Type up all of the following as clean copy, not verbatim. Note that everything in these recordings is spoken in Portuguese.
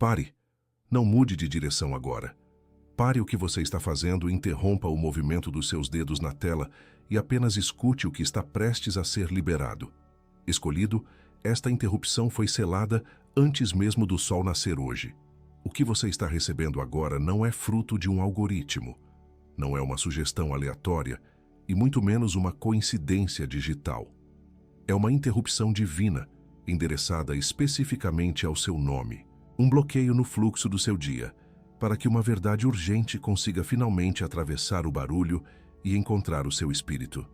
Pare. Não mude de direção agora. Pare o que você está fazendo e interrompa o movimento dos seus dedos na tela e apenas escute o que está prestes a ser liberado. Escolhido, esta interrupção foi selada antes mesmo do sol nascer hoje. O que você está recebendo agora não é fruto de um algoritmo, não é uma sugestão aleatória e muito menos uma coincidência digital. É uma interrupção divina, endereçada especificamente ao seu nome, um bloqueio no fluxo do seu dia, para que uma verdade urgente consiga finalmente atravessar o barulho e encontrar o seu espírito.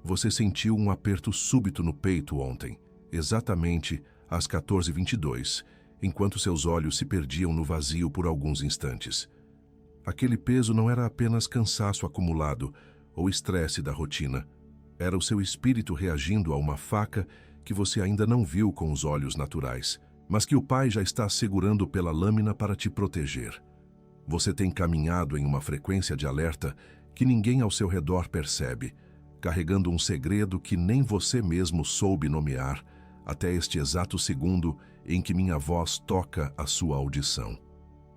Você sentiu um aperto súbito no peito ontem, exatamente às 14h22, enquanto seus olhos se perdiam no vazio por alguns instantes. Aquele peso não era apenas cansaço acumulado ou estresse da rotina. Era o seu espírito reagindo a uma faca que você ainda não viu com os olhos naturais, mas que o Pai já está segurando pela lâmina para te proteger. Você tem caminhado em uma frequência de alerta que ninguém ao seu redor percebe, carregando um segredo que nem você mesmo soube nomear até este exato segundo em que minha voz toca a sua audição.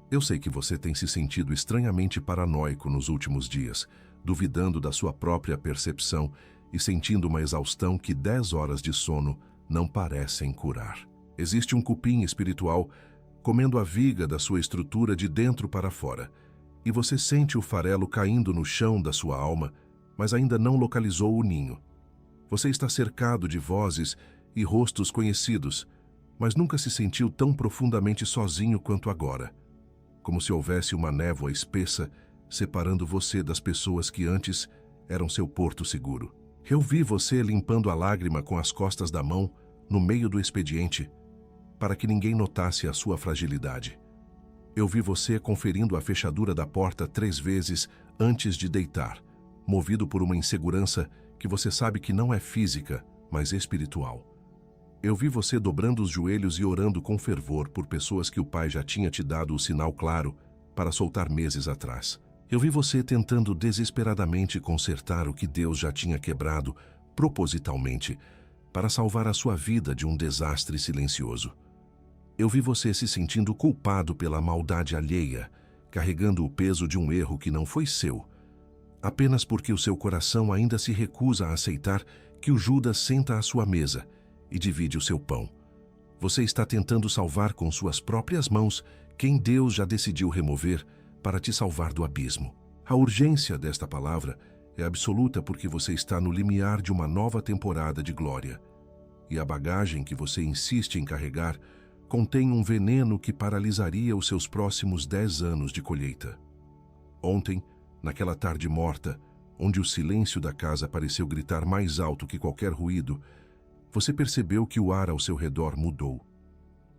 Eu sei que você tem se sentido estranhamente paranoico nos últimos dias, duvidando da sua própria percepção e sentindo uma exaustão que 10 horas de sono não parecem curar. Existe um cupim espiritual comendo a viga da sua estrutura de dentro para fora, e você sente o farelo caindo no chão da sua alma, mas ainda não localizou o ninho. Você está cercado de vozes e rostos conhecidos, mas nunca se sentiu tão profundamente sozinho quanto agora, como se houvesse uma névoa espessa separando você das pessoas que antes eram seu porto seguro. Eu vi você limpando a lágrima com as costas da mão no meio do expediente, para que ninguém notasse a sua fragilidade. Eu vi você conferindo a fechadura da porta 3 vezes antes de deitar, movido por uma insegurança que você sabe que não é física, mas espiritual. Eu vi você dobrando os joelhos e orando com fervor por pessoas que o Pai já tinha te dado o sinal claro para soltar meses atrás. Eu vi você tentando desesperadamente consertar o que Deus já tinha quebrado propositalmente para salvar a sua vida de um desastre silencioso. Eu vi você se sentindo culpado pela maldade alheia, carregando o peso de um erro que não foi seu, apenas porque o seu coração ainda se recusa a aceitar que o Judas senta à sua mesa e divide o seu pão. Você está tentando salvar com suas próprias mãos quem Deus já decidiu remover para te salvar do abismo. A urgência desta palavra é absoluta porque você está no limiar de uma nova temporada de glória. E a bagagem que você insiste em carregar contém um veneno que paralisaria os seus próximos 10 anos de colheita. Ontem, naquela tarde morta, onde o silêncio da casa pareceu gritar mais alto que qualquer ruído, você percebeu que o ar ao seu redor mudou.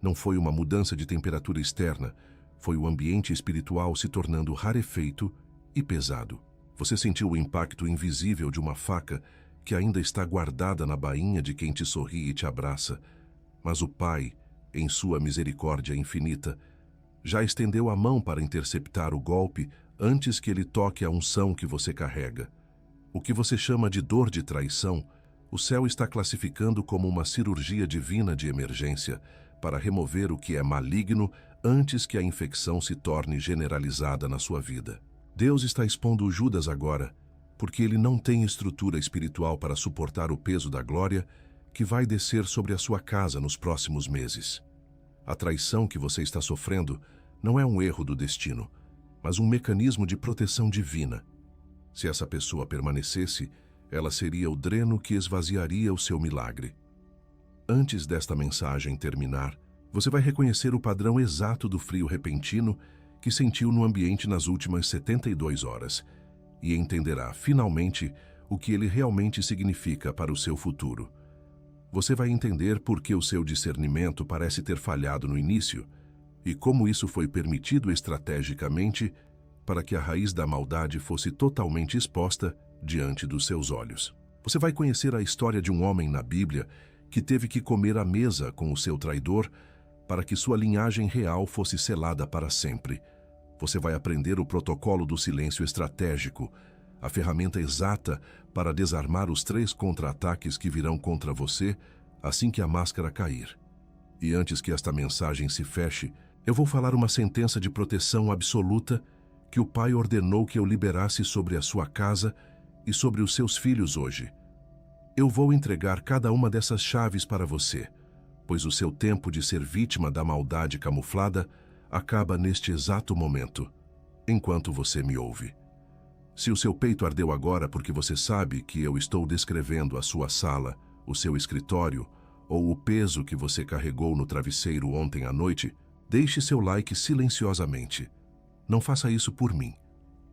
Não foi uma mudança de temperatura externa, foi o ambiente espiritual se tornando rarefeito e pesado. Você sentiu o impacto invisível de uma faca que ainda está guardada na bainha de quem te sorri e te abraça, mas o Pai, em sua misericórdia infinita, já estendeu a mão para interceptar o golpe antes que ele toque a unção que você carrega. O que você chama de dor de traição, o céu está classificando como uma cirurgia divina de emergência para remover o que é maligno antes que a infecção se torne generalizada na sua vida. Deus está expondo o Judas agora, porque ele não tem estrutura espiritual para suportar o peso da glória que vai descer sobre a sua casa nos próximos meses. A traição que você está sofrendo não é um erro do destino, mas um mecanismo de proteção divina. Se essa pessoa permanecesse, ela seria o dreno que esvaziaria o seu milagre. Antes desta mensagem terminar, você vai reconhecer o padrão exato do frio repentino que sentiu no ambiente nas últimas 72 horas e entenderá, finalmente, o que ele realmente significa para o seu futuro. Você vai entender por que o seu discernimento parece ter falhado no início e como isso foi permitido estrategicamente para que a raiz da maldade fosse totalmente exposta diante dos seus olhos. Você vai conhecer a história de um homem na Bíblia que teve que comer à mesa com o seu traidor para que sua linhagem real fosse selada para sempre. Você vai aprender o protocolo do silêncio estratégico, a ferramenta exata para desarmar os 3 contra-ataques que virão contra você assim que a máscara cair. E antes que esta mensagem se feche, Eu vou falar uma sentença de proteção absoluta que o Pai ordenou que eu liberasse sobre a sua casa e sobre os seus filhos hoje. Eu vou entregar cada uma dessas chaves para você, pois o seu tempo de ser vítima da maldade camuflada acaba neste exato momento, enquanto você me ouve. Se o seu peito ardeu agora porque você sabe que eu estou descrevendo a sua sala, o seu escritório ou o peso que você carregou no travesseiro ontem à noite, deixe seu like silenciosamente. Não faça isso por mim,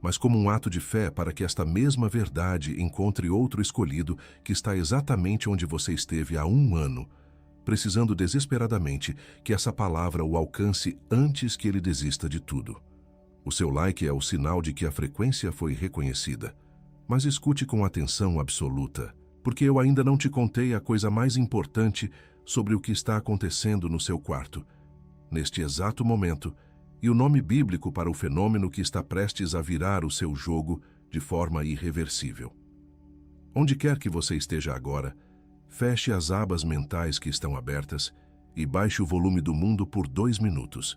mas como um ato de fé para que esta mesma verdade encontre outro escolhido que está exatamente onde você esteve há 1 ano, precisando desesperadamente que essa palavra o alcance antes que ele desista de tudo. O seu like é o sinal de que a frequência foi reconhecida. Mas escute com atenção absoluta, porque eu ainda não te contei a coisa mais importante sobre o que está acontecendo no seu quarto, neste exato momento, e o nome bíblico para o fenômeno que está prestes a virar o seu jogo de forma irreversível. Onde quer que você esteja agora, feche as abas mentais que estão abertas e baixe o volume do mundo por 2 minutos.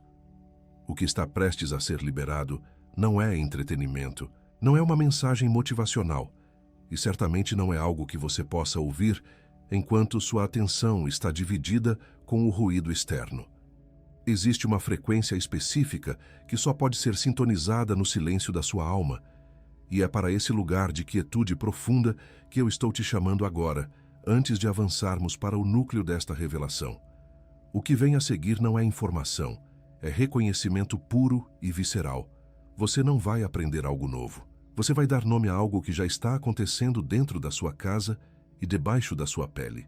O que está prestes a ser liberado não é entretenimento, não é uma mensagem motivacional, e certamente não é algo que você possa ouvir enquanto sua atenção está dividida com o ruído externo. Existe uma frequência específica que só pode ser sintonizada no silêncio da sua alma, e é para esse lugar de quietude profunda que eu estou te chamando agora, antes de avançarmos para o núcleo desta revelação. O que vem a seguir não é informação, é reconhecimento puro e visceral. Você não vai aprender algo novo. Você vai dar nome a algo que já está acontecendo dentro da sua casa e debaixo da sua pele,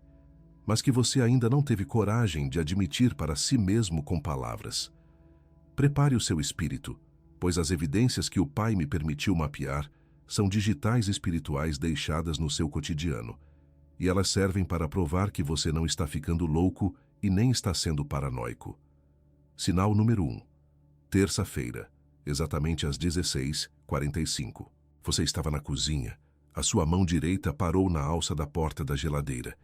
mas que você ainda não teve coragem de admitir para si mesmo com palavras. Prepare o seu espírito, pois as evidências que o Pai me permitiu mapear são digitais espirituais deixadas no seu cotidiano, e elas servem para provar que você não está ficando louco e nem está sendo paranoico. Sinal número 1. Terça-feira, exatamente às 16h45. Você estava na cozinha. A sua mão direita parou na alça da porta da geladeira.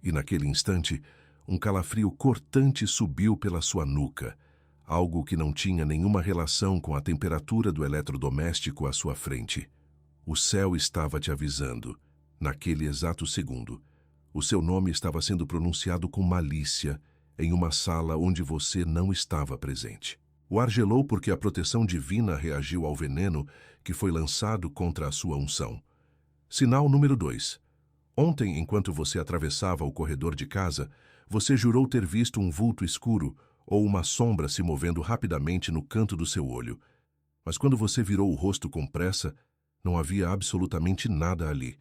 E naquele instante, um calafrio cortante subiu pela sua nuca, algo que não tinha nenhuma relação com a temperatura do eletrodoméstico à sua frente. O céu estava te avisando, naquele exato segundo. O seu nome estava sendo pronunciado com malícia, em uma sala onde você não estava presente. O ar gelou porque a proteção divina reagiu ao veneno que foi lançado contra a sua unção. Sinal número 2. Ontem, enquanto você atravessava o corredor de casa, você jurou ter visto um vulto escuro ou uma sombra se movendo rapidamente no canto do seu olho. Mas quando você virou o rosto com pressa, não havia absolutamente nada ali.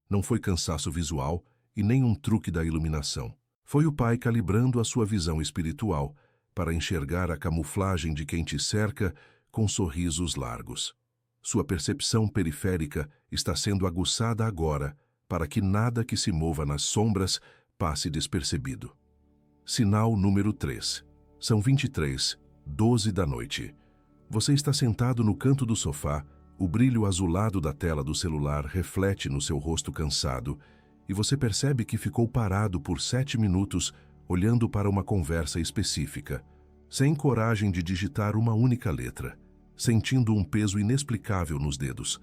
Não foi cansaço visual e nem um truque da iluminação. Foi o Pai calibrando a sua visão espiritual para enxergar a camuflagem de quem te cerca com sorrisos largos. Sua percepção periférica está sendo aguçada agora para que nada que se mova nas sombras passe despercebido. Sinal número 3. São 23h12 da noite. Você está sentado no canto do sofá, o brilho azulado da tela do celular reflete no seu rosto cansado, e você percebe que ficou parado por 7 minutos olhando para uma conversa específica, sem coragem de digitar uma única letra, sentindo um peso inexplicável nos dedos.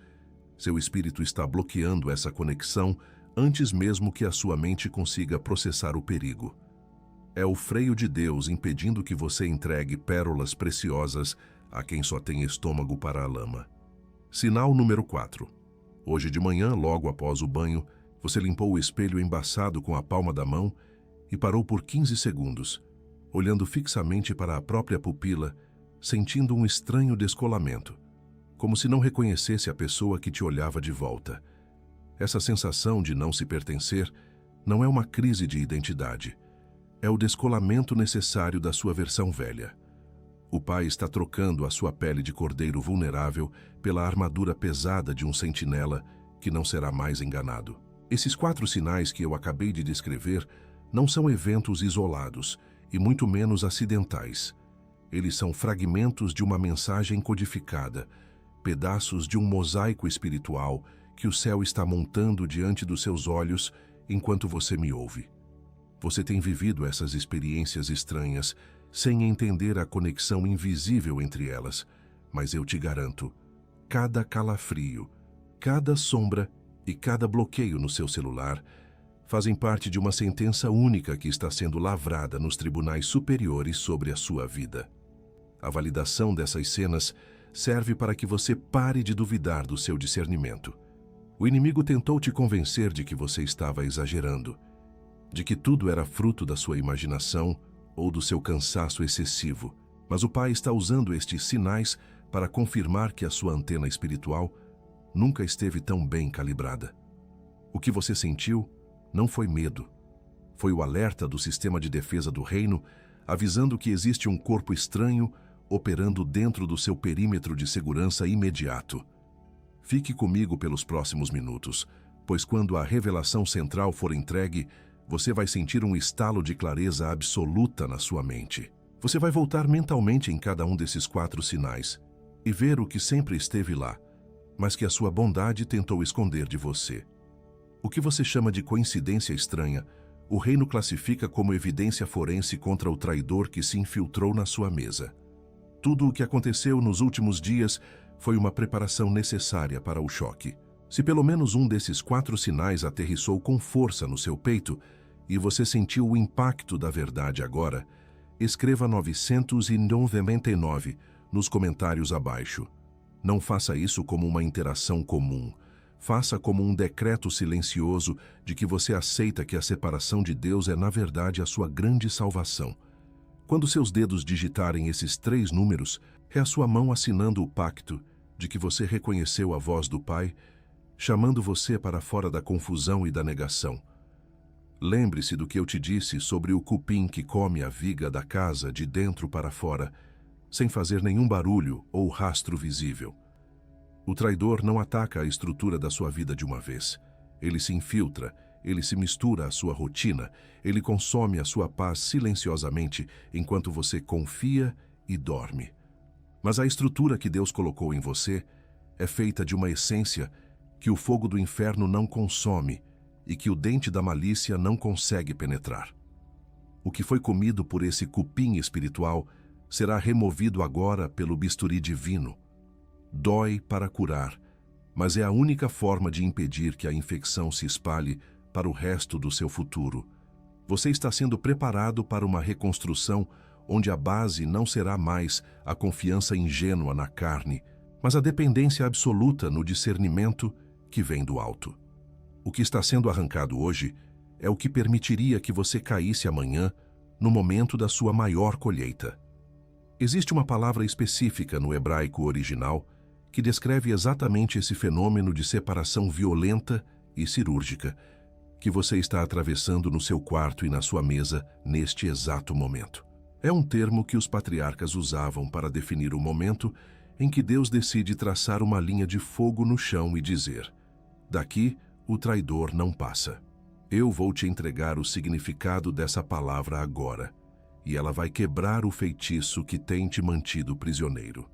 Seu espírito está bloqueando essa conexão antes mesmo que a sua mente consiga processar o perigo. É o freio de Deus impedindo que você entregue pérolas preciosas a quem só tem estômago para a lama. Sinal número 4. Hoje de manhã, logo após o banho, você limpou o espelho embaçado com a palma da mão e parou por 15 segundos, olhando fixamente para a própria pupila, sentindo um estranho descolamento, como se não reconhecesse a pessoa que te olhava de volta. Essa sensação de não se pertencer não é uma crise de identidade, é o descolamento necessário da sua versão velha. O Pai está trocando a sua pele de cordeiro vulnerável pela armadura pesada de um sentinela que não será mais enganado. Esses 4 sinais que eu acabei de descrever não são eventos isolados e muito menos acidentais. Eles são fragmentos de uma mensagem codificada, pedaços de um mosaico espiritual que o céu está montando diante dos seus olhos enquanto você me ouve. Você tem vivido essas experiências estranhas, sem entender a conexão invisível entre elas, mas eu te garanto, cada calafrio, cada sombra e cada bloqueio no seu celular fazem parte de uma sentença única que está sendo lavrada nos tribunais superiores sobre a sua vida. A validação dessas cenas serve para que você pare de duvidar do seu discernimento. O inimigo tentou te convencer de que você estava exagerando, de que tudo era fruto da sua imaginação ou do seu cansaço excessivo, mas o Pai está usando estes sinais para confirmar que a sua antena espiritual nunca esteve tão bem calibrada. O que você sentiu não foi medo. Foi o alerta do sistema de defesa do reino, avisando que existe um corpo estranho operando dentro do seu perímetro de segurança imediato. Fique comigo pelos próximos minutos, pois quando a revelação central for entregue, você vai sentir um estalo de clareza absoluta na sua mente. Você vai voltar mentalmente em cada um desses 4 sinais e ver o que sempre esteve lá, mas que a sua bondade tentou esconder de você. O que você chama de coincidência estranha, o reino classifica como evidência forense contra o traidor que se infiltrou na sua mesa. Tudo o que aconteceu nos últimos dias foi uma preparação necessária para o choque. Se pelo menos um desses 4 sinais aterrissou com força no seu peito e você sentiu o impacto da verdade agora, escreva 999 nos comentários abaixo. Não faça isso como uma interação comum. Faça como um decreto silencioso de que você aceita que a separação de Deus é, na verdade, a sua grande salvação. Quando seus dedos digitarem esses 3 números, é a sua mão assinando o pacto de que você reconheceu a voz do Pai, chamando você para fora da confusão e da negação. Lembre-se do que eu te disse sobre o cupim que come a viga da casa de dentro para fora, sem fazer nenhum barulho ou rastro visível. O traidor não ataca a estrutura da sua vida de uma vez. Ele se infiltra, ele se mistura à sua rotina, ele consome a sua paz silenciosamente enquanto você confia e dorme. Mas a estrutura que Deus colocou em você é feita de uma essência que o fogo do inferno não consome e que o dente da malícia não consegue penetrar. O que foi comido por esse cupim espiritual será removido agora pelo bisturi divino. Dói para curar, mas é a única forma de impedir que a infecção se espalhe para o resto do seu futuro. Você está sendo preparado para uma reconstrução onde a base não será mais a confiança ingênua na carne, mas a dependência absoluta no discernimento que vem do alto. O que está sendo arrancado hoje é o que permitiria que você caísse amanhã no momento da sua maior colheita. Existe uma palavra específica no hebraico original que descreve exatamente esse fenômeno de separação violenta e cirúrgica que você está atravessando no seu quarto e na sua mesa neste exato momento. É um termo que os patriarcas usavam para definir o momento em que Deus decide traçar uma linha de fogo no chão e dizer: daqui o traidor não passa. Eu vou te entregar o significado dessa palavra agora, e ela vai quebrar o feitiço que tem te mantido prisioneiro.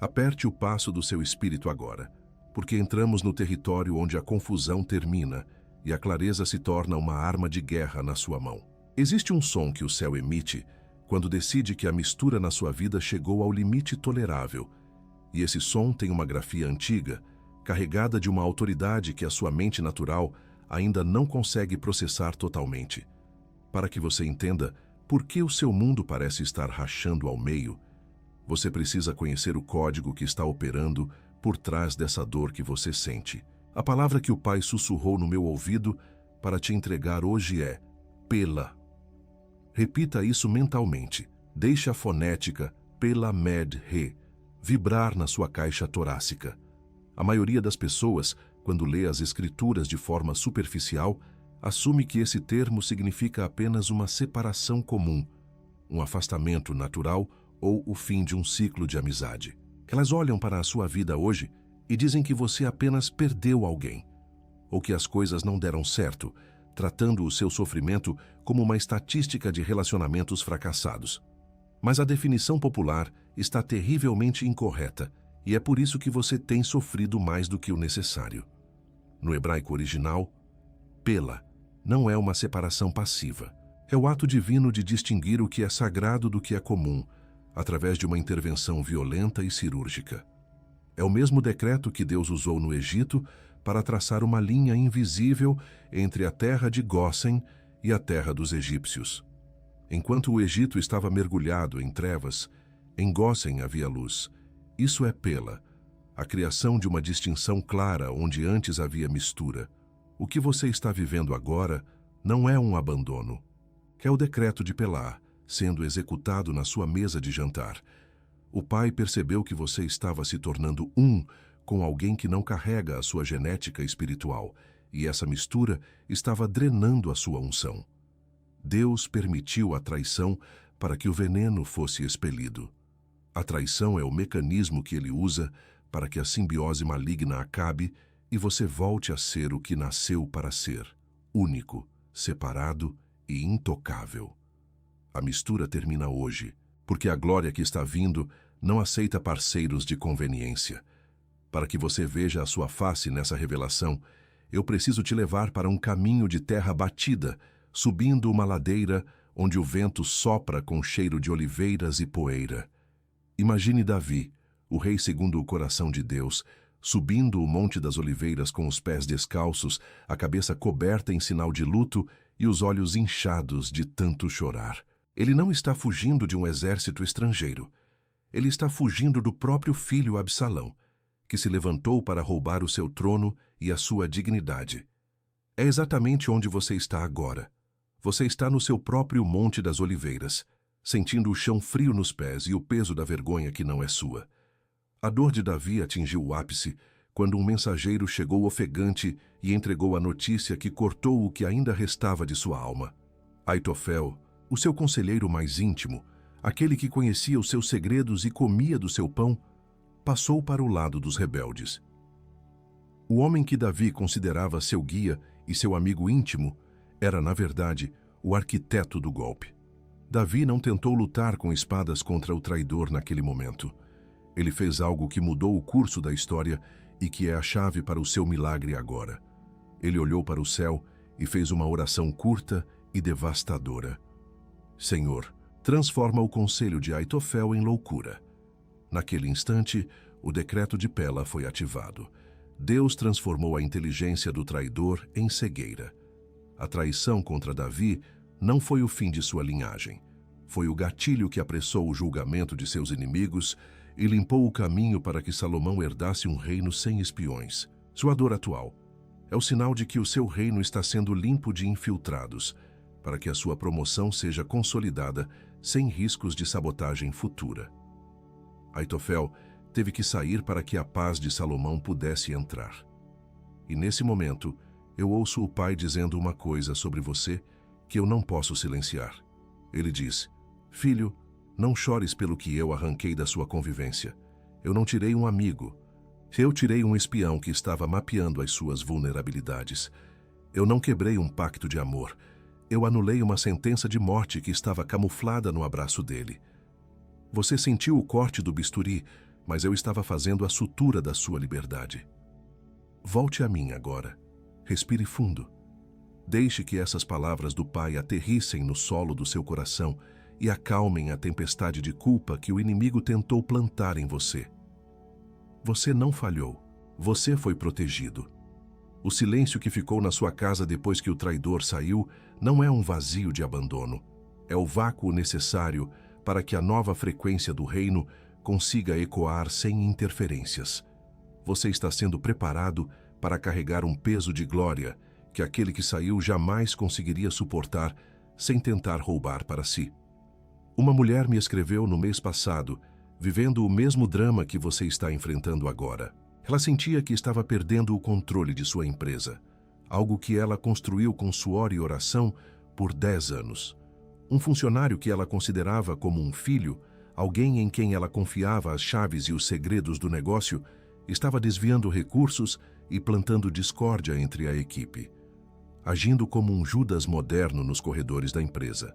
Aperte o passo do seu espírito agora, porque entramos no território onde a confusão termina e a clareza se torna uma arma de guerra na sua mão. Existe um som que o céu emite quando decide que a mistura na sua vida chegou ao limite tolerável, e esse som tem uma grafia antiga, carregada de uma autoridade que a sua mente natural ainda não consegue processar totalmente. Para que você entenda por que o seu mundo parece estar rachando ao meio, você precisa conhecer o código que está operando por trás dessa dor que você sente. A palavra que o Pai sussurrou no meu ouvido para te entregar hoje é pela. Repita isso mentalmente. Deixe a fonética pela med-re vibrar na sua caixa torácica. A maioria das pessoas, quando lê as escrituras de forma superficial, assume que esse termo significa apenas uma separação comum, um afastamento natural ou o fim de um ciclo de amizade. Elas olham para a sua vida hoje e dizem que você apenas perdeu alguém, ou que as coisas não deram certo, tratando o seu sofrimento como uma estatística de relacionamentos fracassados. Mas a definição popular está terrivelmente incorreta, e é por isso que você tem sofrido mais do que o necessário. No hebraico original, pela não é uma separação passiva, É o ato divino de distinguir o que é sagrado do que é comum, através de uma intervenção violenta e cirúrgica. É o mesmo decreto que Deus usou no Egito para traçar uma linha invisível entre a terra de Gósen e a terra dos egípcios. Enquanto o Egito estava mergulhado em trevas, em Gósen havia luz. Isso é Pela, a criação de uma distinção clara onde antes havia mistura. O que você está vivendo agora não é um abandono. É o decreto de Pelá, sendo executado na sua mesa de jantar. O pai percebeu que você estava se tornando um com alguém que não carrega a sua genética espiritual, e essa mistura estava drenando a sua unção. Deus permitiu a traição para que o veneno fosse expelido. A traição é o mecanismo que ele usa para que a simbiose maligna acabe e você volte a ser o que nasceu para ser, único, separado e intocável. A mistura termina hoje, porque a glória que está vindo não aceita parceiros de conveniência. Para que você veja a sua face nessa revelação, eu preciso te levar para um caminho de terra batida, subindo uma ladeira onde o vento sopra com cheiro de oliveiras e poeira. Imagine Davi, o rei segundo o coração de Deus, subindo o Monte das Oliveiras com os pés descalços, a cabeça coberta em sinal de luto e os olhos inchados de tanto chorar. Ele não está fugindo de um exército estrangeiro. Ele está fugindo do próprio filho Absalão, que se levantou para roubar o seu trono e a sua dignidade. É exatamente onde você está agora. Você está no seu próprio Monte das Oliveiras, sentindo o chão frio nos pés e o peso da vergonha que não é sua. A dor de Davi atingiu o ápice quando um mensageiro chegou ofegante e entregou a notícia que cortou o que ainda restava de sua alma. Aitofel, o seu conselheiro mais íntimo, aquele que conhecia os seus segredos e comia do seu pão, passou para o lado dos rebeldes. O homem que Davi considerava seu guia e seu amigo íntimo era, na verdade, o arquiteto do golpe. Davi não tentou lutar com espadas contra o traidor naquele momento. Ele fez algo que mudou o curso da história e que é a chave para o seu milagre agora. Ele olhou para o céu e fez uma oração curta e devastadora. Senhor, transforma o conselho de Aitofel em loucura. Naquele instante, o decreto de Pela foi ativado. Deus transformou a inteligência do traidor em cegueira. A traição contra Davi não foi o fim de sua linhagem. Foi o gatilho que apressou o julgamento de seus inimigos e limpou o caminho para que Salomão herdasse um reino sem espiões. Sua dor atual é o sinal de que o seu reino está sendo limpo de infiltrados, para que a sua promoção seja consolidada sem riscos de sabotagem futura. Aitofel teve que sair para que a paz de Salomão pudesse entrar. E nesse momento, eu ouço o pai dizendo uma coisa sobre você que eu não posso silenciar. Ele diz: Filho, não chores pelo que eu arranquei da sua convivência. Eu não tirei um amigo. Eu tirei um espião que estava mapeando as suas vulnerabilidades. Eu não quebrei um pacto de amor. Eu anulei uma sentença de morte que estava camuflada no abraço dele. Você sentiu o corte do bisturi, mas eu estava fazendo a sutura da sua liberdade. Volte a mim agora. Respire fundo. Deixe que essas palavras do Pai aterrissem no solo do seu coração e acalmem a tempestade de culpa que o inimigo tentou plantar em você. Você não falhou. Você foi protegido. O silêncio que ficou na sua casa depois que o traidor saiu não é um vazio de abandono. É o vácuo necessário para que a nova frequência do reino consiga ecoar sem interferências. Você está sendo preparado para carregar um peso de glória que aquele que saiu jamais conseguiria suportar sem tentar roubar para si. Uma mulher me escreveu no mês passado, vivendo o mesmo drama que você está enfrentando agora. Ela sentia que estava perdendo o controle de sua empresa, algo que ela construiu com suor e oração por 10 anos. Um funcionário que ela considerava como um filho, alguém em quem ela confiava as chaves e os segredos do negócio, estava desviando recursos e plantando discórdia entre a equipe, agindo como um Judas moderno nos corredores da empresa.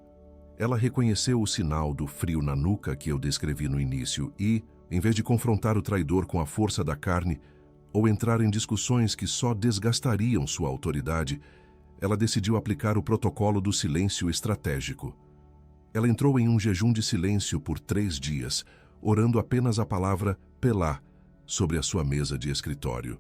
Ela reconheceu o sinal do frio na nuca que eu descrevi no início e, em vez de confrontar o traidor com a força da carne ou entrar em discussões que só desgastariam sua autoridade, ela decidiu aplicar o protocolo do silêncio estratégico. Ela entrou em um jejum de silêncio por 3 dias, orando apenas a palavra Pelá sobre a sua mesa de escritório.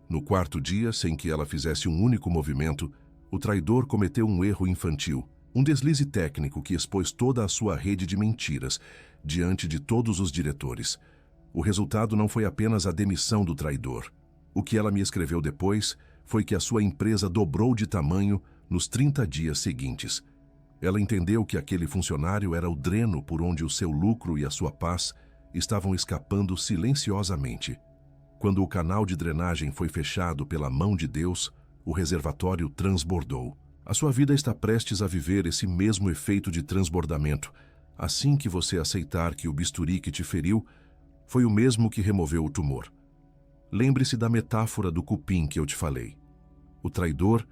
No 4º dia, sem que ela fizesse um único movimento, o traidor cometeu um erro infantil, um deslize técnico que expôs toda a sua rede de mentiras diante de todos os diretores. O resultado não foi apenas a demissão do traidor. O que ela me escreveu depois foi que a sua empresa dobrou de tamanho nos 30 dias seguintes. Ela entendeu que aquele funcionário era o dreno por onde o seu lucro e a sua paz estavam escapando silenciosamente. Quando o canal de drenagem foi fechado pela mão de Deus, o reservatório transbordou. A sua vida está prestes a viver esse mesmo efeito de transbordamento, assim que você aceitar que o bisturi que te feriu foi o mesmo que removeu o tumor. Lembre-se da metáfora do cupim que eu te falei. O traidor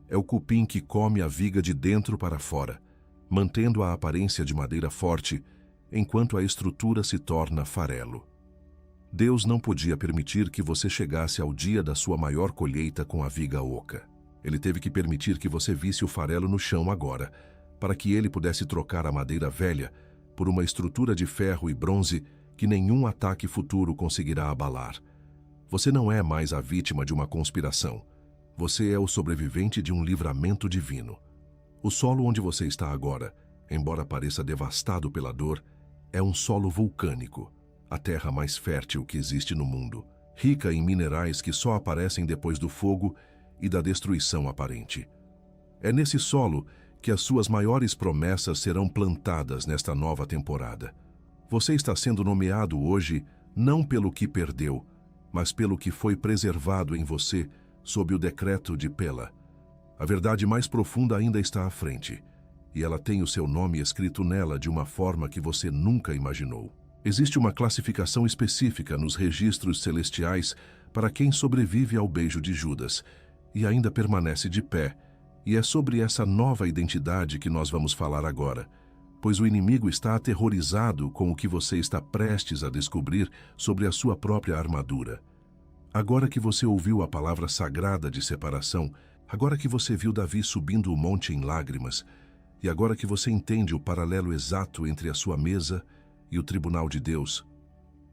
é o cupim que come a viga de dentro para fora, mantendo a aparência de madeira forte, enquanto a estrutura se torna farelo. Deus não podia permitir que você chegasse ao dia da sua maior colheita com a viga oca. Ele teve que permitir que você visse o farelo no chão agora, para que ele pudesse trocar a madeira velha por uma estrutura de ferro e bronze que nenhum ataque futuro conseguirá abalar. Você não é mais a vítima de uma conspiração. Você é o sobrevivente de um livramento divino. O solo onde você está agora, embora pareça devastado pela dor, é um solo vulcânico, a terra mais fértil que existe no mundo, rica em minerais que só aparecem depois do fogo e da destruição aparente. É nesse solo que as suas maiores promessas serão plantadas nesta nova temporada. Você está sendo nomeado hoje não pelo que perdeu, mas pelo que foi preservado em você sob o decreto de Pela. A verdade mais profunda ainda está à frente, e ela tem o seu nome escrito nela de uma forma que você nunca imaginou. Existe uma classificação específica nos registros celestiais para quem sobrevive ao beijo de Judas e ainda permanece de pé, e é sobre essa nova identidade que nós vamos falar agora, pois o inimigo está aterrorizado com o que você está prestes a descobrir sobre a sua própria armadura. Agora que você ouviu a palavra sagrada de separação, agora que você viu Davi subindo o monte em lágrimas, e agora que você entende o paralelo exato entre a sua mesa e o tribunal de Deus,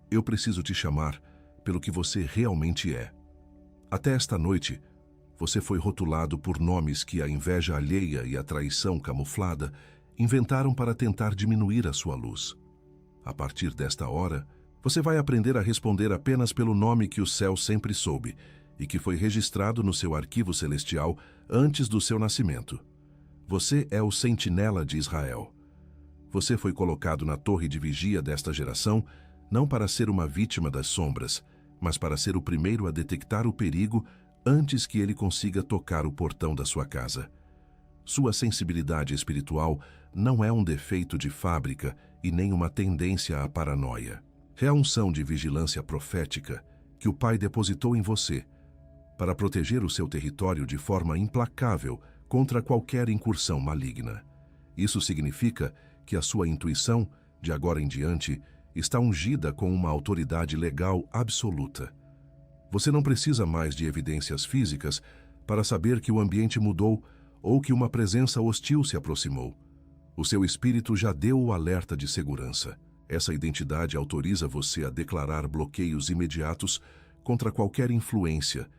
eu preciso te chamar pelo que você realmente é. Até esta noite, você foi rotulado por nomes que a inveja alheia e a traição camuflada inventaram para tentar diminuir a sua luz. A partir desta hora, você vai aprender a responder apenas pelo nome que o céu sempre soube e que foi registrado no seu arquivo celestial antes do seu nascimento. Você é o Sentinela de Israel. Você foi colocado na torre de vigia desta geração não para ser uma vítima das sombras, mas para ser o primeiro a detectar o perigo antes que ele consiga tocar o portão da sua casa. Sua sensibilidade espiritual não é um defeito de fábrica e nem uma tendência à paranoia. É a unção de vigilância profética que o Pai depositou em você para proteger o seu território de forma implacável contra qualquer incursão maligna. Isso significa que a sua intuição, de agora em diante, está ungida com uma autoridade legal absoluta. Você não precisa mais de evidências físicas para saber que o ambiente mudou ou que uma presença hostil se aproximou. O seu espírito já deu o alerta de segurança. Essa identidade autoriza você a declarar bloqueios imediatos contra qualquer influência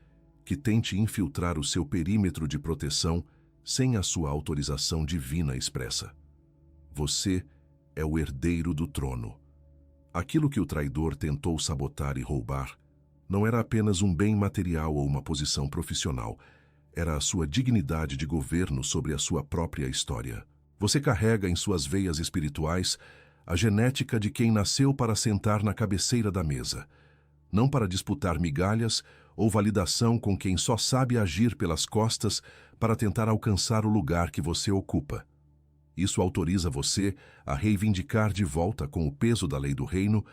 que tente infiltrar o seu perímetro de proteção sem a sua autorização divina expressa. Você é o herdeiro do trono. Aquilo que o traidor tentou sabotar e roubar não era apenas um bem material ou uma posição profissional, era a sua dignidade de governo sobre a sua própria história. Você carrega em suas veias espirituais a genética de quem nasceu para sentar na cabeceira da mesa, não para disputar migalhas ou validação com quem só sabe agir pelas costas para tentar alcançar o lugar que você ocupa. Isso autoriza você a reivindicar de volta com o peso da lei do reino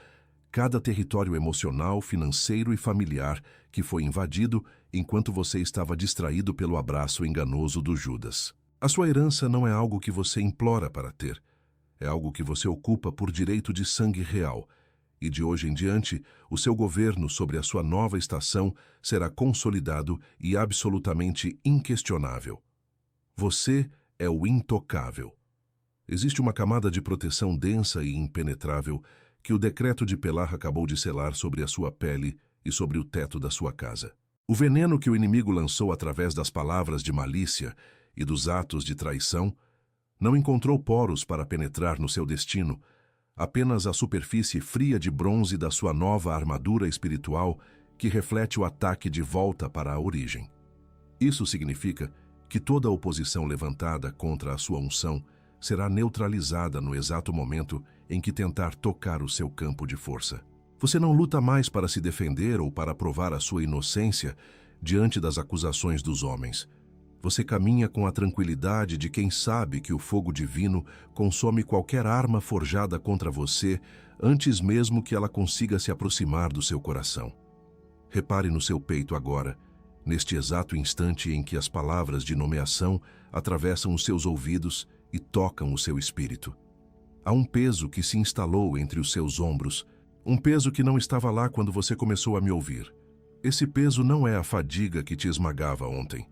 cada território emocional, financeiro e familiar que foi invadido enquanto você estava distraído pelo abraço enganoso do Judas. A sua herança não é algo que você implora para ter, é algo que você ocupa por direito de sangue real, e de hoje em diante, o seu governo sobre a sua nova estação será consolidado e absolutamente inquestionável. Você é o intocável. Existe uma camada de proteção densa e impenetrável que o decreto de Pelah acabou de selar sobre a sua pele e sobre o teto da sua casa. O veneno que o inimigo lançou através das palavras de malícia e dos atos de traição não encontrou poros para penetrar no seu destino, apenas a superfície fria de bronze da sua nova armadura espiritual que reflete o ataque de volta para a origem. Isso significa que toda oposição levantada contra a sua unção será neutralizada no exato momento em que tentar tocar o seu campo de força. Você não luta mais para se defender ou para provar a sua inocência diante das acusações dos homens. Você caminha com a tranquilidade de quem sabe que o fogo divino consome qualquer arma forjada contra você antes mesmo que ela consiga se aproximar do seu coração. Repare no seu peito agora, neste exato instante em que as palavras de nomeação atravessam os seus ouvidos e tocam o seu espírito. Há um peso que se instalou entre os seus ombros, um peso que não estava lá quando você começou a me ouvir. Esse peso não é a fadiga que te esmagava ontem.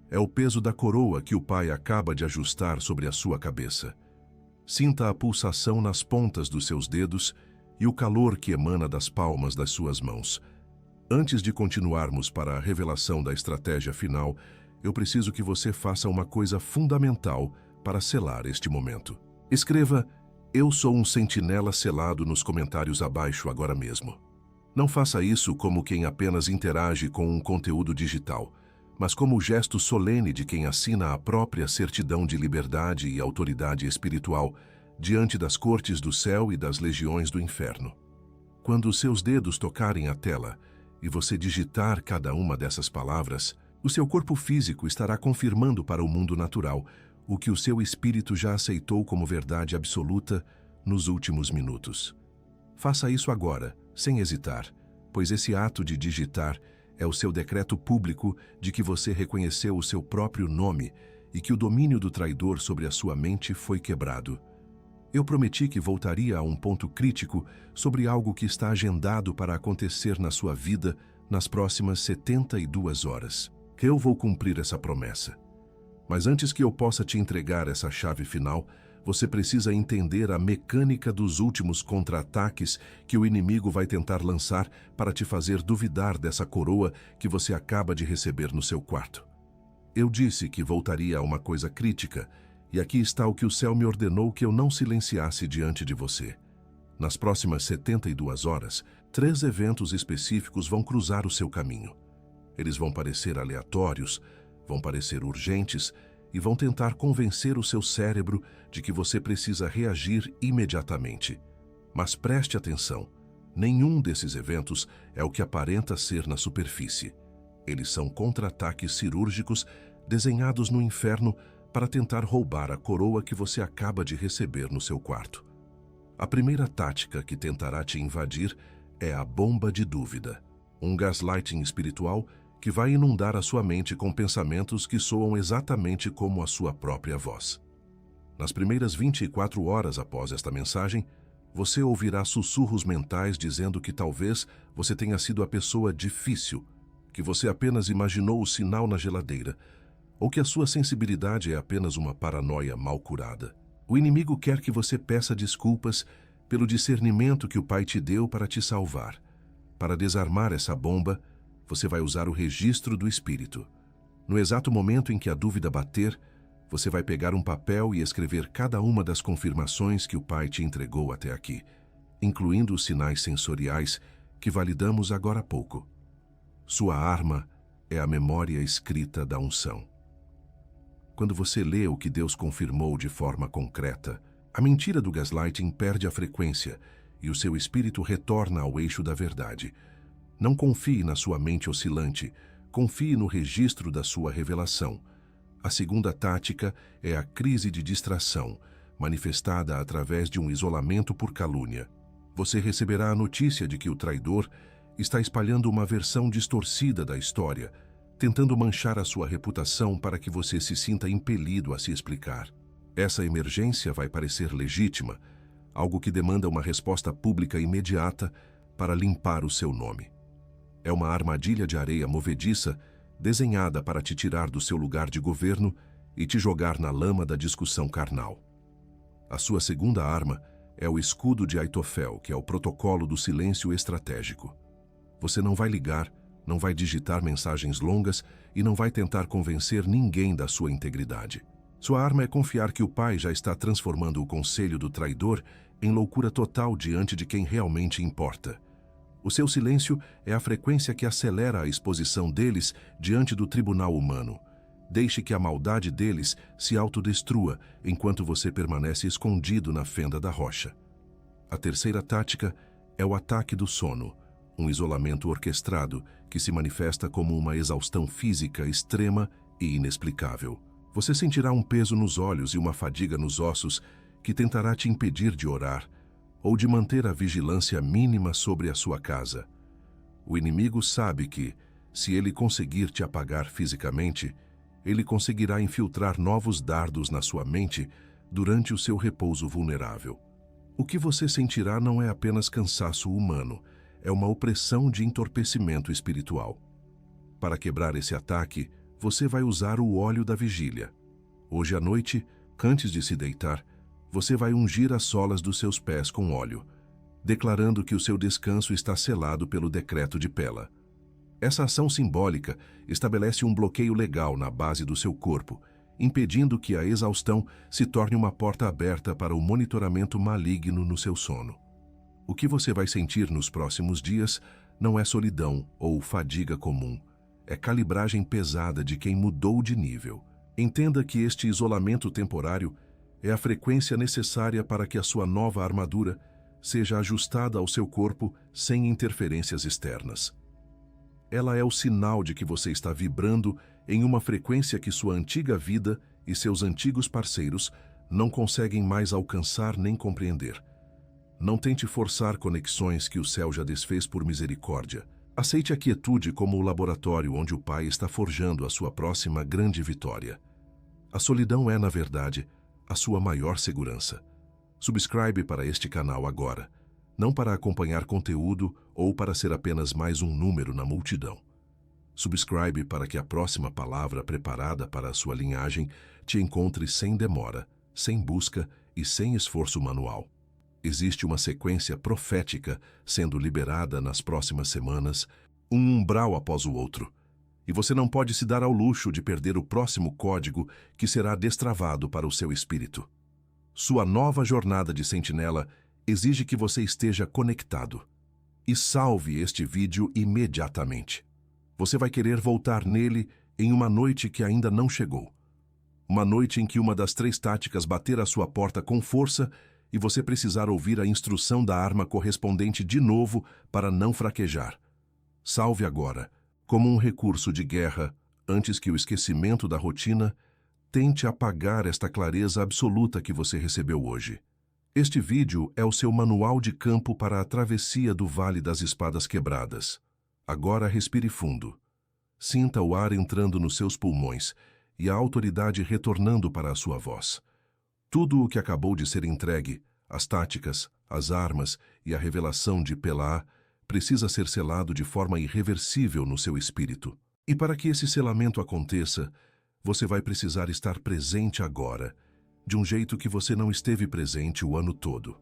É o peso da coroa que o Pai acaba de ajustar sobre a sua cabeça. Sinta a pulsação nas pontas dos seus dedos e o calor que emana das palmas das suas mãos. Antes de continuarmos para a revelação da estratégia final, eu preciso que você faça uma coisa fundamental para selar este momento. Escreva: "Eu sou um sentinela" selado nos comentários abaixo agora mesmo. Não faça isso como quem apenas interage com um conteúdo digital, mas como o gesto solene de quem assina a própria certidão de liberdade e autoridade espiritual diante das cortes do céu e das legiões do inferno. Quando os seus dedos tocarem a tela e você digitar cada uma dessas palavras, o seu corpo físico estará confirmando para o mundo natural o que o seu espírito já aceitou como verdade absoluta nos últimos minutos. Faça isso agora, sem hesitar, pois esse ato de digitar é o seu decreto público de que você reconheceu o seu próprio nome e que o domínio do traidor sobre a sua mente foi quebrado. Eu prometi que voltaria a um ponto crítico sobre algo que está agendado para acontecer na sua vida nas próximas 72 horas. Eu vou cumprir essa promessa. Mas antes que eu possa te entregar essa chave final, você precisa entender a mecânica dos últimos contra-ataques que o inimigo vai tentar lançar para te fazer duvidar dessa coroa que você acaba de receber no seu quarto. Eu disse que voltaria a uma coisa crítica, e aqui está o que o céu me ordenou que eu não silenciasse diante de você. Nas próximas 72 horas, 3 eventos específicos vão cruzar o seu caminho. Eles vão parecer aleatórios, vão parecer urgentes e vão tentar convencer o seu cérebro de que você precisa reagir imediatamente. Mas preste atenção, nenhum desses eventos é o que aparenta ser na superfície. Eles são contra-ataques cirúrgicos desenhados no inferno para tentar roubar a coroa que você acaba de receber no seu quarto. A primeira tática que tentará te invadir é a bomba de dúvida, um gaslighting espiritual que vai inundar a sua mente com pensamentos que soam exatamente como a sua própria voz. Nas primeiras 24 horas após esta mensagem, você ouvirá sussurros mentais dizendo que talvez você tenha sido a pessoa difícil, que você apenas imaginou o sinal na geladeira, ou que a sua sensibilidade é apenas uma paranoia mal curada. O inimigo quer que você peça desculpas pelo discernimento que o Pai te deu para te salvar. Para desarmar essa bomba, você vai usar o registro do Espírito. No exato momento em que a dúvida bater, você vai pegar um papel e escrever cada uma das confirmações que o Pai te entregou até aqui, incluindo os sinais sensoriais que validamos agora há pouco. Sua arma é a memória escrita da unção. Quando você lê o que Deus confirmou de forma concreta, a mentira do gaslighting perde a frequência e o seu espírito retorna ao eixo da verdade. Não confie na sua mente oscilante, confie no registro da sua revelação. A segunda tática é a crise de distração, manifestada através de um isolamento por calúnia. Você receberá a notícia de que o traidor está espalhando uma versão distorcida da história, tentando manchar a sua reputação para que você se sinta impelido a se explicar. Essa emergência vai parecer legítima, algo que demanda uma resposta pública imediata para limpar o seu nome. É uma armadilha de areia movediça desenhada para te tirar do seu lugar de governo e te jogar na lama da discussão carnal. A sua segunda arma é o escudo de Aitofel, que é o protocolo do silêncio estratégico. Você não vai ligar, não vai digitar mensagens longas e não vai tentar convencer ninguém da sua integridade. Sua arma é confiar que o pai já está transformando o conselho do traidor em loucura total diante de quem realmente importa. O seu silêncio é a frequência que acelera a exposição deles diante do tribunal humano. Deixe que a maldade deles se autodestrua enquanto você permanece escondido na fenda da rocha. A terceira tática é o ataque do sono, um isolamento orquestrado que se manifesta como uma exaustão física extrema e inexplicável. Você sentirá um peso nos olhos e uma fadiga nos ossos que tentará te impedir de orar ou de manter a vigilância mínima sobre a sua casa. O inimigo sabe que, se ele conseguir te apagar fisicamente, ele conseguirá infiltrar novos dardos na sua mente durante o seu repouso vulnerável. O que você sentirá não é apenas cansaço humano, é uma opressão de entorpecimento espiritual. Para quebrar esse ataque, você vai usar o óleo da vigília. Hoje à noite, antes de se deitar, você vai ungir as solas dos seus pés com óleo, declarando que o seu descanso está selado pelo decreto de Pela. Essa ação simbólica estabelece um bloqueio legal na base do seu corpo, impedindo que a exaustão se torne uma porta aberta para o monitoramento maligno no seu sono. O que você vai sentir nos próximos dias não é solidão ou fadiga comum, é calibragem pesada de quem mudou de nível. Entenda que este isolamento temporário é a frequência necessária para que a sua nova armadura seja ajustada ao seu corpo sem interferências externas. Ela é o sinal de que você está vibrando em uma frequência que sua antiga vida e seus antigos parceiros não conseguem mais alcançar nem compreender. Não tente forçar conexões que o céu já desfez por misericórdia. Aceite a quietude como o laboratório onde o Pai está forjando a sua próxima grande vitória. A solidão é, na verdade, a sua maior segurança. Subscribe para este canal agora, não para acompanhar conteúdo ou para ser apenas mais um número na multidão. Subscribe para que a próxima palavra preparada para a sua linhagem te encontre sem demora, sem busca e sem esforço manual. Existe uma sequência profética sendo liberada nas próximas semanas, um umbral após o outro. E você não pode se dar ao luxo de perder o próximo código que será destravado para o seu espírito. Sua nova jornada de sentinela exige que você esteja conectado. E salve este vídeo imediatamente. Você vai querer voltar nele em uma noite que ainda não chegou. Uma noite em que uma das 3 táticas bater à sua porta com força e você precisar ouvir a instrução da arma correspondente de novo para não fraquejar. Salve agora, como um recurso de guerra, antes que o esquecimento da rotina tente apagar esta clareza absoluta que você recebeu hoje. Este vídeo é o seu manual de campo para a travessia do Vale das Espadas Quebradas. Agora respire fundo. Sinta o ar entrando nos seus pulmões e a autoridade retornando para a sua voz. Tudo o que acabou de ser entregue, as táticas, as armas e a revelação de Pelá, precisa ser selado de forma irreversível no seu espírito. E para que esse selamento aconteça, você vai precisar estar presente agora, de um jeito que você não esteve presente o ano todo.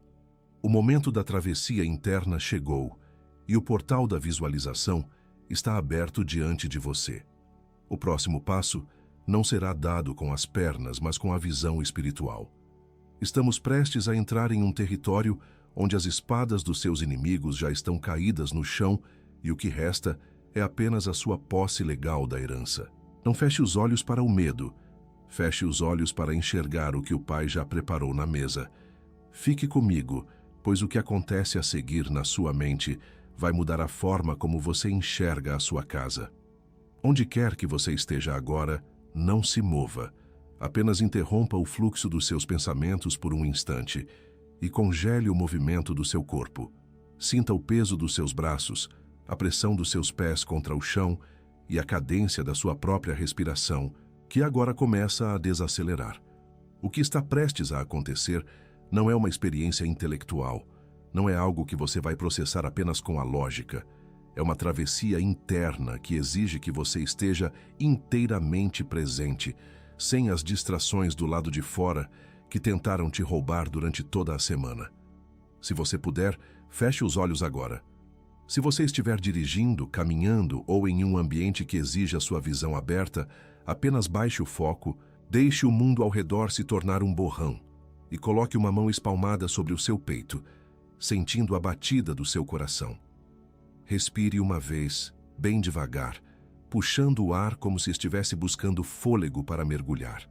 O momento da travessia interna chegou e o portal da visualização está aberto diante de você. O próximo passo não será dado com as pernas, mas com a visão espiritual. Estamos prestes a entrar em um território onde as espadas dos seus inimigos já estão caídas no chão e o que resta é apenas a sua posse legal da herança. Não feche os olhos para o medo. Feche os olhos para enxergar o que o Pai já preparou na mesa. Fique comigo, pois o que acontece a seguir na sua mente vai mudar a forma como você enxerga a sua casa. Onde quer que você esteja agora, não se mova. Apenas interrompa o fluxo dos seus pensamentos por um instante e congele o movimento do seu corpo. Sinta o peso dos seus braços, a pressão dos seus pés contra o chão e a cadência da sua própria respiração, que agora começa a desacelerar. O que está prestes a acontecer não é uma experiência intelectual, não é algo que você vai processar apenas com a lógica. É uma travessia interna que exige que você esteja inteiramente presente, sem as distrações do lado de fora que tentaram te roubar durante toda a semana. Se você puder, feche os olhos agora. Se você estiver dirigindo, caminhando ou em um ambiente que exija sua visão aberta, apenas baixe o foco, deixe o mundo ao redor se tornar um borrão e coloque uma mão espalmada sobre o seu peito, sentindo a batida do seu coração. Respire uma vez, bem devagar, puxando o ar como se estivesse buscando fôlego para mergulhar.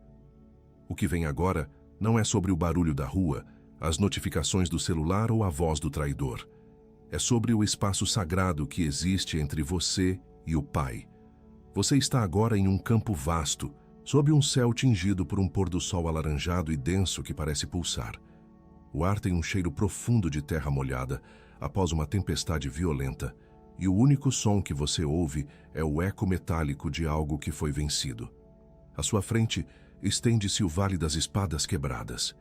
O que vem agora não é sobre o barulho da rua, as notificações do celular ou a voz do traidor. É sobre o espaço sagrado que existe entre você e o Pai. Você está agora em um campo vasto, sob um céu tingido por um pôr do sol alaranjado e denso que parece pulsar. O ar tem um cheiro profundo de terra molhada após uma tempestade violenta, e o único som que você ouve é o eco metálico de algo que foi vencido. À sua frente, estende-se o Vale das Espadas Quebradas.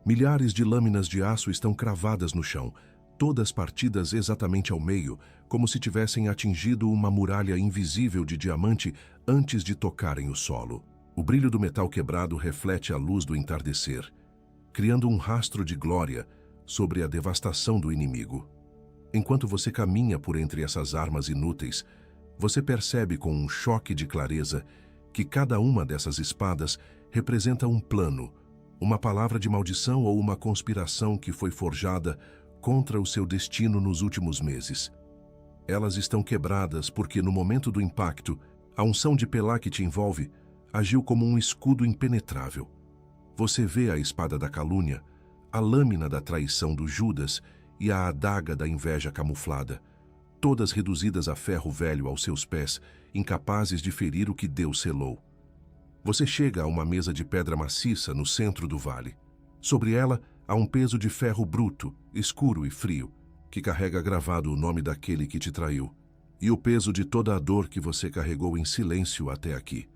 Milhares de lâminas de aço estão cravadas no chão, todas partidas exatamente ao meio, como se tivessem atingido uma muralha invisível de diamante antes de tocarem o solo. O brilho do metal quebrado reflete a luz do entardecer, criando um rastro de glória sobre a devastação do inimigo. Enquanto você caminha por entre essas armas inúteis, você percebe com um choque de clareza que cada uma dessas espadas representa um plano, uma palavra de maldição ou uma conspiração que foi forjada contra o seu destino nos últimos meses. Elas estão quebradas porque, no momento do impacto, a unção de Pelá que te envolve agiu como um escudo impenetrável. Você vê a espada da calúnia, a lâmina da traição do Judas e a adaga da inveja camuflada, todas reduzidas a ferro velho aos seus pés, incapazes de ferir o que Deus selou. Você chega a uma mesa de pedra maciça no centro do vale. Sobre ela, há um peso de ferro bruto, escuro e frio, que carrega gravado o nome daquele que te traiu, e o peso de toda a dor que você carregou em silêncio até aqui.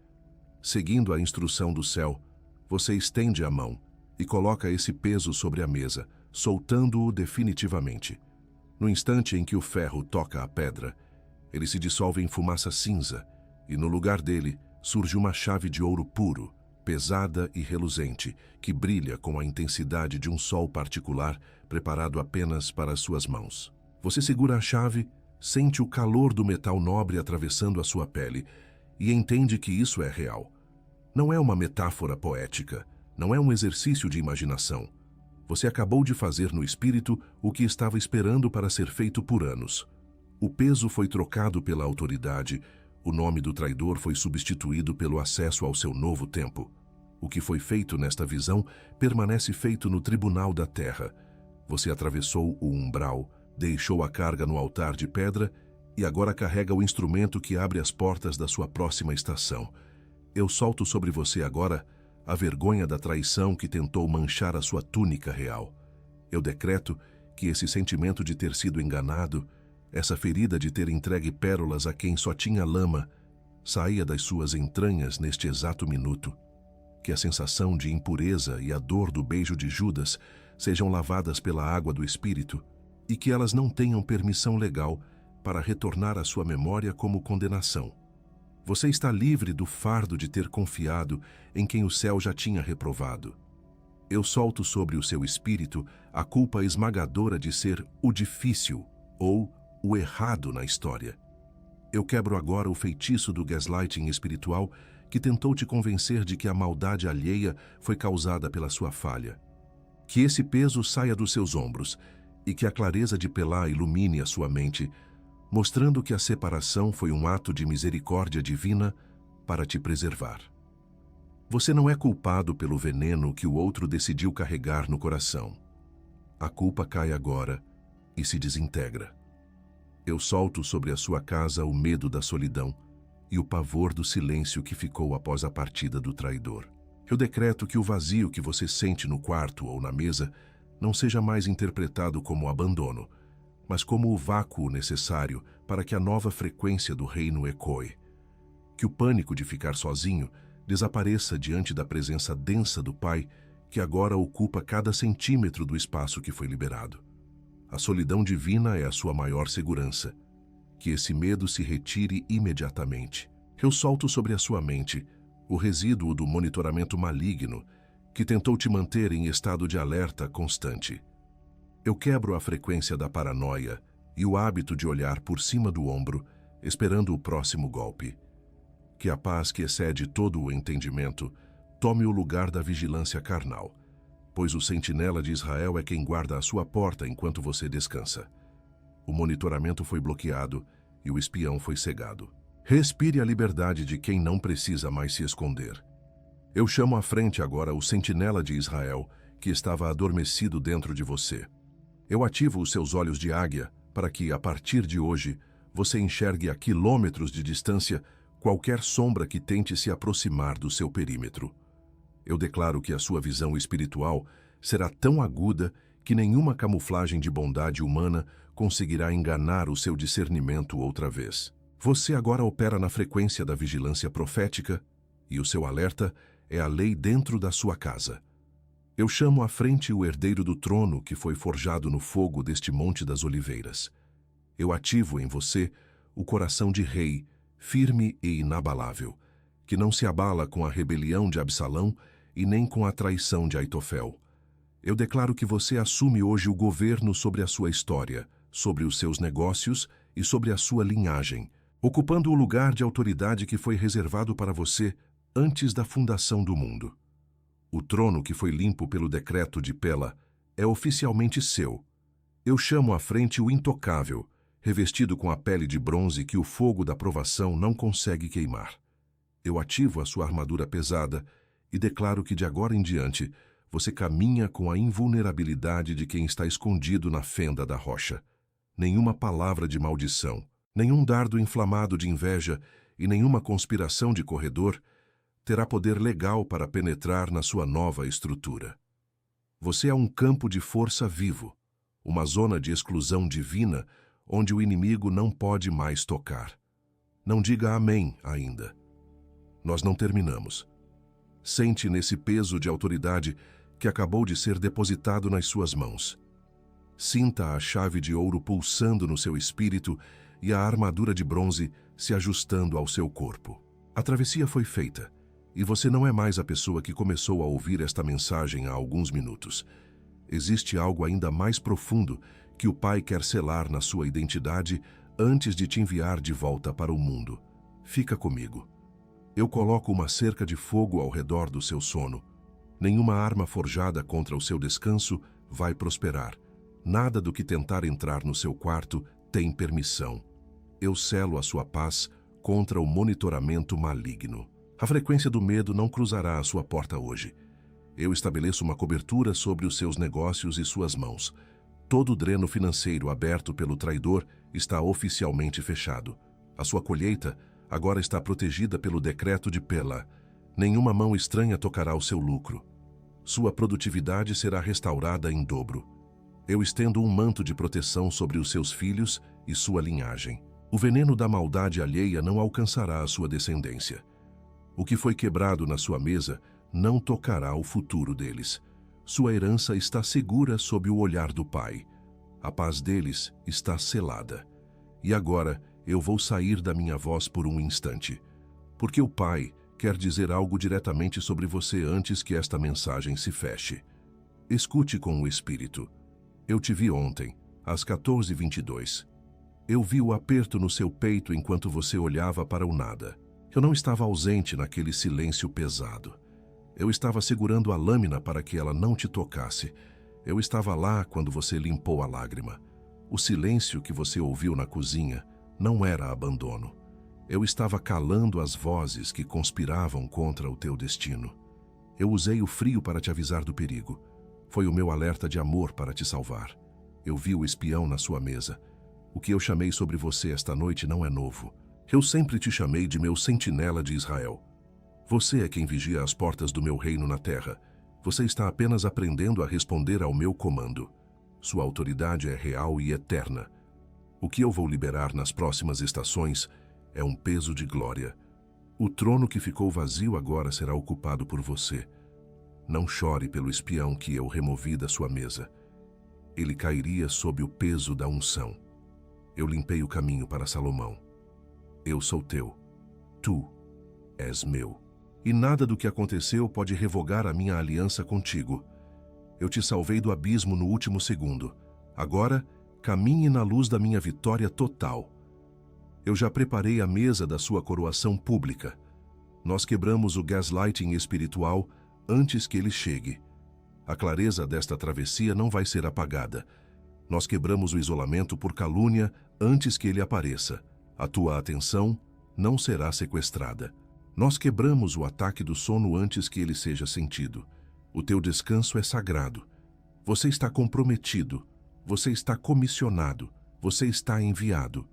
Seguindo a instrução do céu, você estende a mão e coloca esse peso sobre a mesa, soltando-o definitivamente. No instante em que o ferro toca a pedra, ele se dissolve em fumaça cinza, e no lugar dele surge uma chave de ouro puro, pesada e reluzente, que brilha com a intensidade de um sol particular preparado apenas para as suas mãos. Você segura a chave, sente o calor do metal nobre atravessando a sua pele e entende que isso é real. Não é uma metáfora poética, não é um exercício de imaginação. Você acabou de fazer no espírito o que estava esperando para ser feito por anos. O peso foi trocado pela autoridade. O nome do traidor foi substituído pelo acesso ao seu novo tempo. O que foi feito nesta visão permanece feito no tribunal da terra. Você atravessou o umbral, deixou a carga no altar de pedra e agora carrega o instrumento que abre as portas da sua próxima estação. Eu solto sobre você agora a vergonha da traição que tentou manchar a sua túnica real. Eu decreto que esse sentimento de ter sido enganado, essa ferida de ter entregue pérolas a quem só tinha lama, saia das suas entranhas neste exato minuto. Que a sensação de impureza e a dor do beijo de Judas sejam lavadas pela água do Espírito e que elas não tenham permissão legal para retornar à sua memória como condenação. Você está livre do fardo de ter confiado em quem o céu já tinha reprovado. Eu solto sobre o seu espírito a culpa esmagadora de ser o difícil ou o errado na história. Eu quebro agora o feitiço do gaslighting espiritual que tentou te convencer de que a maldade alheia foi causada pela sua falha. Que esse peso saia dos seus ombros e que a clareza de Pelá ilumine a sua mente, mostrando que a separação foi um ato de misericórdia divina para te preservar. Você não é culpado pelo veneno que o outro decidiu carregar no coração. A culpa cai agora e se desintegra. Eu solto sobre a sua casa o medo da solidão e o pavor do silêncio que ficou após a partida do traidor. Eu decreto que o vazio que você sente no quarto ou na mesa não seja mais interpretado como abandono, mas como o vácuo necessário para que a nova frequência do reino ecoe. Que o pânico de ficar sozinho desapareça diante da presença densa do Pai, que agora ocupa cada centímetro do espaço que foi liberado. A solidão divina é a sua maior segurança. Que esse medo se retire imediatamente. Eu solto sobre a sua mente o resíduo do monitoramento maligno que tentou te manter em estado de alerta constante. Eu quebro a frequência da paranoia e o hábito de olhar por cima do ombro, esperando o próximo golpe. Que a paz que excede todo o entendimento tome o lugar da vigilância carnal, pois o sentinela de Israel é quem guarda a sua porta enquanto você descansa. O monitoramento foi bloqueado e o espião foi cegado. Respire a liberdade de quem não precisa mais se esconder. Eu chamo à frente agora o sentinela de Israel, que estava adormecido dentro de você. Eu ativo os seus olhos de águia para que, a partir de hoje, você enxergue a quilômetros de distância qualquer sombra que tente se aproximar do seu perímetro. Eu declaro que a sua visão espiritual será tão aguda que nenhuma camuflagem de bondade humana conseguirá enganar o seu discernimento outra vez. Você agora opera na frequência da vigilância profética e o seu alerta é a lei dentro da sua casa. Eu chamo à frente o herdeiro do trono que foi forjado no fogo deste Monte das Oliveiras. Eu ativo em você o coração de rei, firme e inabalável, que não se abala com a rebelião de Absalão e nem com a traição de Aitofel. Eu declaro que você assume hoje o governo sobre a sua história, sobre os seus negócios e sobre a sua linhagem, ocupando o lugar de autoridade que foi reservado para você antes da fundação do mundo. O trono que foi limpo pelo decreto de Pela é oficialmente seu. Eu chamo à frente o intocável, revestido com a pele de bronze que o fogo da provação não consegue queimar. Eu ativo a sua armadura pesada e declaro que de agora em diante você caminha com a invulnerabilidade de quem está escondido na fenda da rocha. Nenhuma palavra de maldição, nenhum dardo inflamado de inveja e nenhuma conspiração de corredor terá poder legal para penetrar na sua nova estrutura. Você é um campo de força vivo, uma zona de exclusão divina onde o inimigo não pode mais tocar. Não diga amém ainda. Nós não terminamos. Sente nesse peso de autoridade que acabou de ser depositado nas suas mãos. Sinta a chave de ouro pulsando no seu espírito e a armadura de bronze se ajustando ao seu corpo. A travessia foi feita, e você não é mais a pessoa que começou a ouvir esta mensagem há alguns minutos. Existe algo ainda mais profundo que o Pai quer selar na sua identidade antes de te enviar de volta para o mundo. Fica comigo. Eu coloco uma cerca de fogo ao redor do seu sono. Nenhuma arma forjada contra o seu descanso vai prosperar. Nada do que tentar entrar no seu quarto tem permissão. Eu selo a sua paz contra o monitoramento maligno. A frequência do medo não cruzará a sua porta hoje. Eu estabeleço uma cobertura sobre os seus negócios e suas mãos. Todo o dreno financeiro aberto pelo traidor está oficialmente fechado. A sua colheita agora está protegida pelo decreto de Pela. Nenhuma mão estranha tocará o seu lucro. Sua produtividade será restaurada em dobro. Eu estendo um manto de proteção sobre os seus filhos e sua linhagem. O veneno da maldade alheia não alcançará a sua descendência. O que foi quebrado na sua mesa não tocará o futuro deles. Sua herança está segura sob o olhar do Pai. A paz deles está selada. E agora eu vou sair da minha voz por um instante, porque o Pai quer dizer algo diretamente sobre você antes que esta mensagem se feche. Escute com o Espírito. Eu te vi ontem, às 14h22. Eu vi o aperto no seu peito enquanto você olhava para o nada. Eu não estava ausente naquele silêncio pesado. Eu estava segurando a lâmina para que ela não te tocasse. Eu estava lá quando você limpou a lágrima. O silêncio que você ouviu na cozinha não era abandono. Eu estava calando as vozes que conspiravam contra o teu destino. Eu usei o frio para te avisar do perigo. Foi o meu alerta de amor para te salvar. Eu vi o espião na sua mesa. O que eu chamei sobre você esta noite não é novo. Eu sempre te chamei de meu sentinela de Israel. Você é quem vigia as portas do meu reino na terra. Você está apenas aprendendo a responder ao meu comando. Sua autoridade é real e eterna. O que eu vou liberar nas próximas estações é um peso de glória. O trono que ficou vazio agora será ocupado por você. Não chore pelo espião que eu removi da sua mesa. Ele cairia sob o peso da unção. Eu limpei o caminho para Salomão. Eu sou teu. Tu és meu. e nada do que aconteceu pode revogar a minha aliança contigo. Eu te salvei do abismo no último segundo. Agora, caminhe na luz da minha vitória total. Eu já preparei a mesa da sua coroação pública. Nós quebramos o gaslighting espiritual antes que ele chegue. A clareza desta travessia não vai ser apagada. Nós quebramos o isolamento por calúnia antes que ele apareça. A tua atenção não será sequestrada. Nós quebramos o ataque do sono antes que ele seja sentido. O teu descanso é sagrado. Você está comprometido. Você está comissionado. Você está enviado.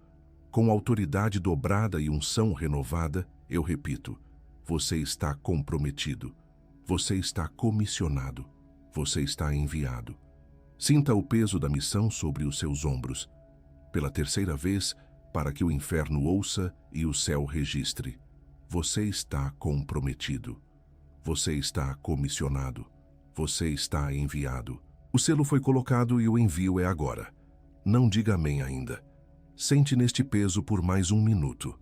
Com autoridade dobrada e unção renovada, eu repito, você está comprometido. Você está comissionado. Você está enviado. Sinta o peso da missão sobre os seus ombros. Pela terceira vez, para que o inferno ouça e o céu registre. Você está comprometido. Você está comissionado. Você está enviado. O selo foi colocado e o envio é agora. Não diga amém ainda. Sente neste peso por mais um minuto.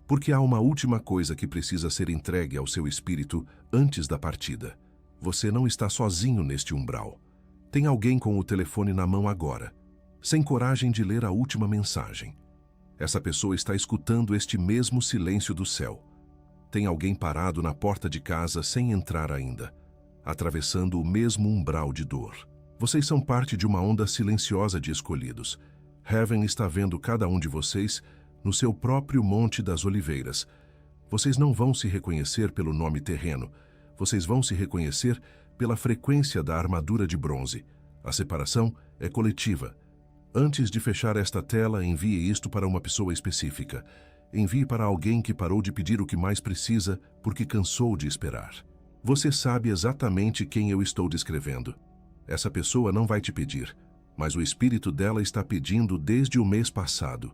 Porque há uma última coisa que precisa ser entregue ao seu espírito antes da partida. Você não está sozinho neste umbral. Tem alguém com o telefone na mão agora, sem coragem de ler a última mensagem. Essa pessoa está escutando este mesmo silêncio do céu. Tem alguém parado na porta de casa sem entrar ainda, atravessando o mesmo umbral de dor. Vocês são parte de uma onda silenciosa de escolhidos. Heaven está vendo cada um de vocês no seu próprio Monte das Oliveiras. Vocês não vão se reconhecer pelo nome terreno. Vocês vão se reconhecer pela frequência da armadura de bronze. A separação é coletiva. Antes de fechar esta tela, envie isto para uma pessoa específica. Envie para alguém que parou de pedir o que mais precisa porque cansou de esperar. Você sabe exatamente quem eu estou descrevendo. Essa pessoa não vai te pedir, mas o espírito dela está pedindo desde o mês passado.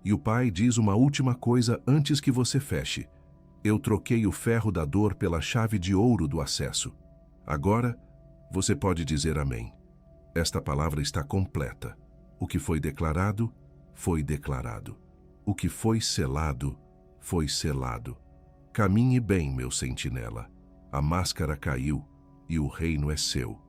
E o Pai diz uma última coisa antes que você feche. Eu troquei o ferro da dor pela chave de ouro do acesso. Agora, você pode dizer amém. Esta palavra está completa. O que foi declarado, foi declarado. O que foi selado, foi selado. Caminhe bem, meu sentinela. A máscara caiu e o reino é seu.